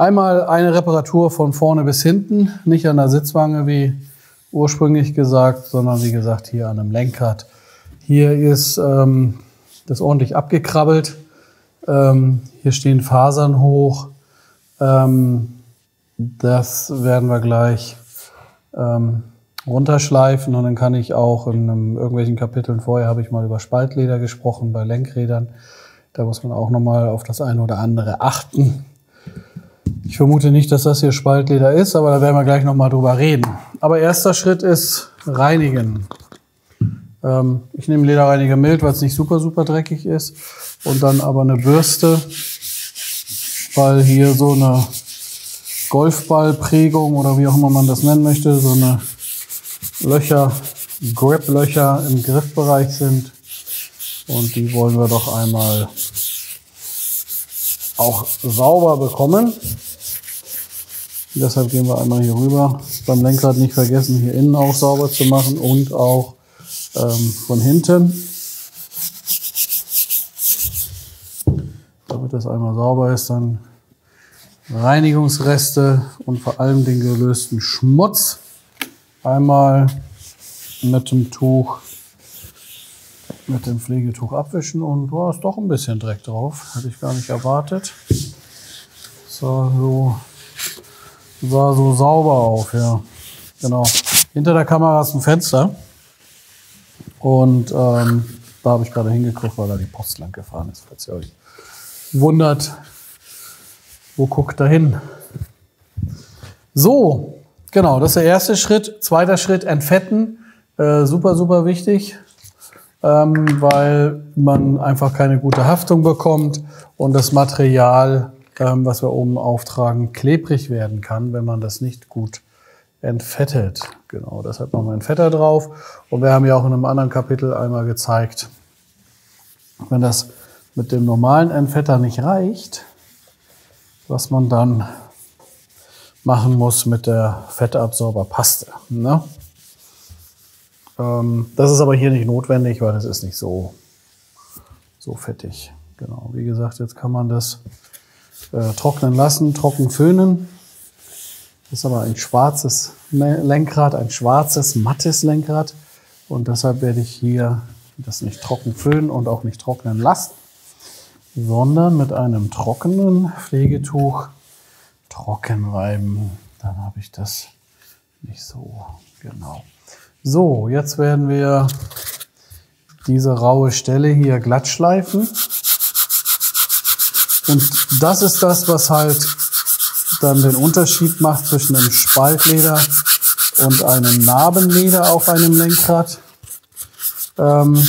Einmal eine Reparatur von vorne bis hinten, nicht an der Sitzwange wie ursprünglich gesagt, sondern wie gesagt hier an einem Lenkrad. Hier ist das ordentlich abgekrabbelt. Hier stehen Fasern hoch. Das werden wir gleich runterschleifen und dann kann ich auch in irgendwelchen Kapiteln vorher habe ich mal über Spaltleder gesprochen bei Lenkrädern. Da muss man auch nochmal auf das eine oder andere achten. Ich vermute nicht, dass das hier Spaltleder ist, aber da werden wir gleich nochmal drüber reden. Aber erster Schritt ist reinigen. Ich nehme Lederreiniger mild, weil es nicht super dreckig ist. Und dann aber eine Bürste, weil hier so eine Golfballprägung oder wie auch immer man das nennen möchte, so eine Löcher, Grip-Löcher im Griffbereich sind. Und die wollen wir doch einmal auch sauber bekommen. Deshalb gehen wir einmal hier rüber. Beim Lenkrad nicht vergessen, hier innen auch sauber zu machen und auch von hinten. Damit das einmal sauber ist, dann Reinigungsreste und vor allem den gelösten Schmutz einmal mit dem Tuch, mit dem Pflegetuch abwischen und da ist doch ein bisschen Dreck drauf. Hätte ich gar nicht erwartet. Sah so sauber auf, ja. Genau. Hinter der Kamera ist ein Fenster und da habe ich gerade hingeguckt, weil da die Post lang gefahren ist. Falls ihr euch wundert, wo guckt da hin? So, genau, das ist der erste Schritt. Zweiter Schritt, entfetten. Super wichtig, weil man einfach keine gute Haftung bekommt und das Material, was wir oben auftragen, klebrig werden kann, wenn man das nicht gut entfettet. Genau, deshalb machen wir einen Fetter drauf. Und wir haben ja auch in einem anderen Kapitel einmal gezeigt, wenn das mit dem normalen Entfetter nicht reicht, was man dann machen muss mit der Fettabsorberpaste. Ne? Das ist aber hier nicht notwendig, weil das ist nicht so fettig. Genau, wie gesagt, jetzt kann man das trocknen lassen, trocken föhnen. Das ist aber ein schwarzes Lenkrad, ein schwarzes, mattes Lenkrad. Und deshalb werde ich hier das nicht trocken föhnen und auch nicht trocknen lassen, sondern mit einem trockenen Pflegetuch trocken reiben. Dann habe ich das nicht so genau. So, jetzt werden wir diese raue Stelle hier glatt schleifen. Und das ist das, was halt dann den Unterschied macht zwischen einem Spaltleder und einem Narbenleder auf einem Lenkrad. Wenn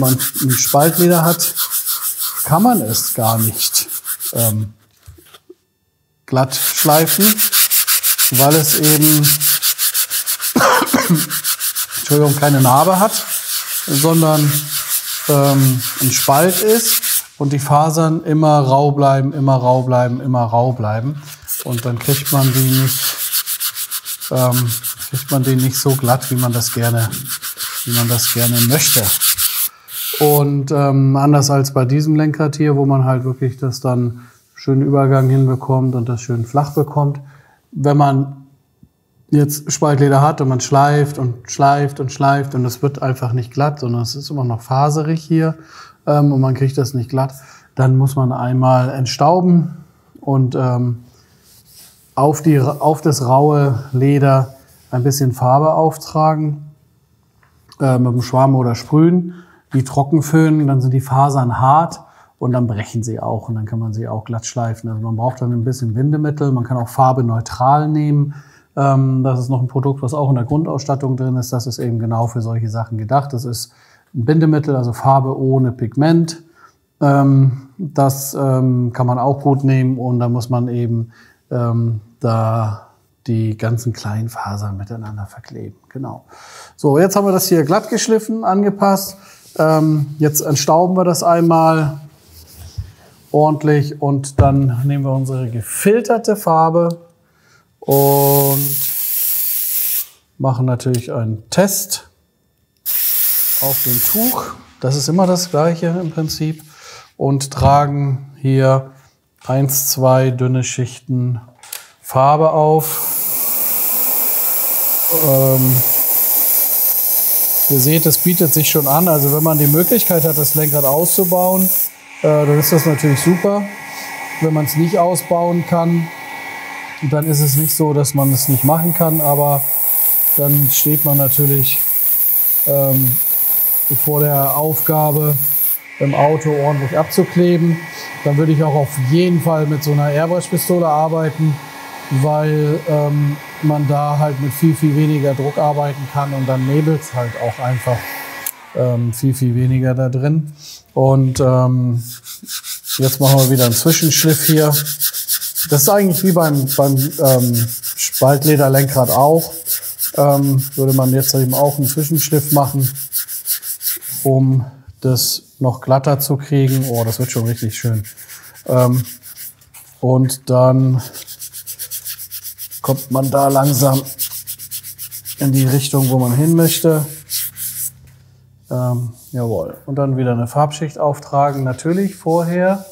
man ein Spaltleder hat, kann man es gar nicht glatt schleifen, weil es eben Entschuldigung, keine Narbe hat, sondern ein Spalt ist und die Fasern immer rau bleiben, immer rau bleiben, immer rau bleiben. Und dann kriegt man den nicht so glatt, wie man das gerne möchte. Und anders als bei diesem Lenkrad hier, wo man halt wirklich das dann schönen Übergang hinbekommt und das schön flach bekommt. Wenn man jetzt Spaltleder hat und man schleift und schleift und schleift und es wird einfach nicht glatt, sondern es ist immer noch faserig hier und man kriegt das nicht glatt, dann muss man einmal entstauben und auf das raue Leder ein bisschen Farbe auftragen, mit dem Schwamm oder Sprühen, die trocken föhnen, dann sind die Fasern hart und dann brechen sie auch und dann kann man sie auch glatt schleifen. Also man braucht dann ein bisschen Bindemittel, man kann auch Farbe neutral nehmen. Das ist noch ein Produkt, was auch in der Grundausstattung drin ist. Das ist eben genau für solche Sachen gedacht. Das ist ein Bindemittel, also Farbe ohne Pigment. Das kann man auch gut nehmen und da muss man eben da die ganzen kleinen Fasern miteinander verkleben. Genau. So, jetzt haben wir das hier glatt geschliffen, angepasst. Jetzt entstauben wir das einmal ordentlich und dann nehmen wir unsere gefilterte Farbe und machen natürlich einen Test auf dem Tuch. Das ist immer das Gleiche im Prinzip. Und tragen hier 1, 2 dünne Schichten Farbe auf. Ihr seht, es bietet sich schon an. Also wenn man die Möglichkeit hat, das Lenkrad auszubauen, dann ist das natürlich super. Wenn man es nicht ausbauen kann, dann ist es nicht so, dass man es nicht machen kann. Aber dann steht man natürlich vor der Aufgabe, im Auto ordentlich abzukleben. Dann würde ich auch auf jeden Fall mit so einer Airbrush-Pistole arbeiten, weil man da halt mit viel, viel weniger Druck arbeiten kann und dann nebelt es halt auch einfach viel, viel weniger da drin. Und jetzt machen wir wieder einen Zwischenschliff hier. Das ist eigentlich wie beim Spaltlederlenkrad auch. Würde man jetzt eben auch einen Zwischenschliff machen, um das noch glatter zu kriegen. Oh, das wird schon richtig schön. Und dann kommt man da langsam in die Richtung, wo man hin möchte. Jawohl. Und dann wieder eine Farbschicht auftragen. Natürlich vorher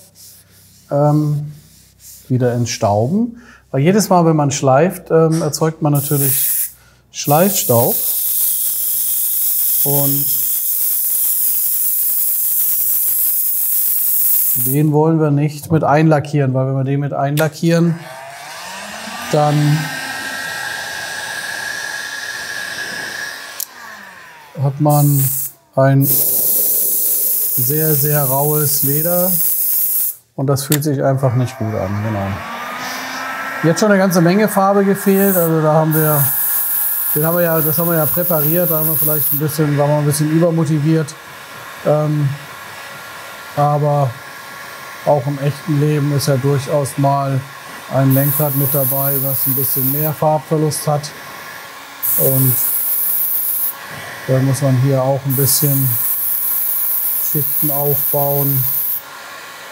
wieder entstauben. Weil jedes Mal, wenn man schleift, erzeugt man natürlich Schleifstaub. Und den wollen wir nicht mit einlackieren, weil wenn wir den mit einlackieren, dann hat man ein sehr, sehr raues Leder und das fühlt sich einfach nicht gut an. Genau. Jetzt schon eine ganze Menge Farbe gefehlt, also da haben wir, das haben wir ja präpariert, da haben wir vielleicht waren wir ein bisschen übermotiviert, aber auch im echten Leben ist ja durchaus mal ein Lenkrad mit dabei, was ein bisschen mehr Farbverlust hat. Und da muss man hier auch ein bisschen Schichten aufbauen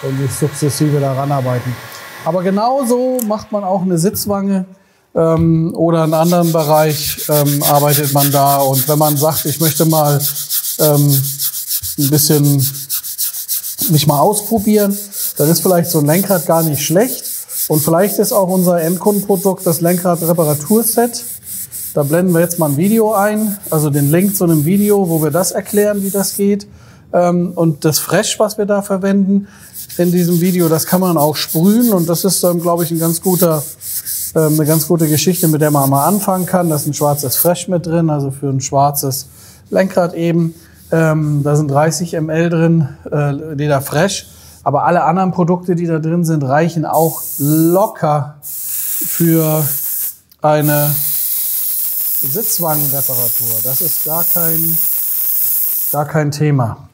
und sich sukzessive daran arbeiten. Aber genauso macht man auch eine Sitzwange oder in einem anderen Bereich arbeitet man da. Und wenn man sagt, ich möchte mal ein bisschen mich mal ausprobieren, dann ist vielleicht so ein Lenkrad gar nicht schlecht. Und vielleicht ist auch unser Endkundenprodukt das Lenkrad-Reparaturset. Da blenden wir jetzt mal ein Video ein, also den Link zu einem Video, wo wir das erklären, wie das geht. Und das Fresh, was wir da verwenden in diesem Video, das kann man auch sprühen. Und das ist, glaube ich, eine ganz gute Geschichte, mit der man mal anfangen kann. Da ist ein schwarzes Fresh mit drin, also für ein schwarzes Lenkrad eben. Da sind 30 ml drin, Leder Fresh. Aber alle anderen Produkte, die da drin sind, reichen auch locker für eine Sitzwangenreparatur. Das ist gar kein Thema.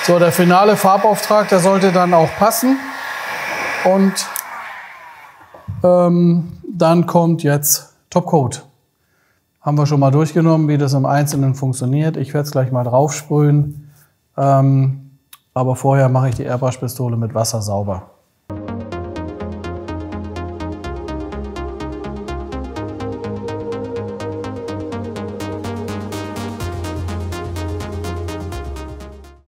So, der finale Farbauftrag, der sollte dann auch passen. Und dann kommt jetzt Topcoat. Haben wir schon mal durchgenommen, wie das im Einzelnen funktioniert. Ich werde es gleich mal drauf sprühen. Aber vorher mache ich die Airbrush-Pistole mit Wasser sauber.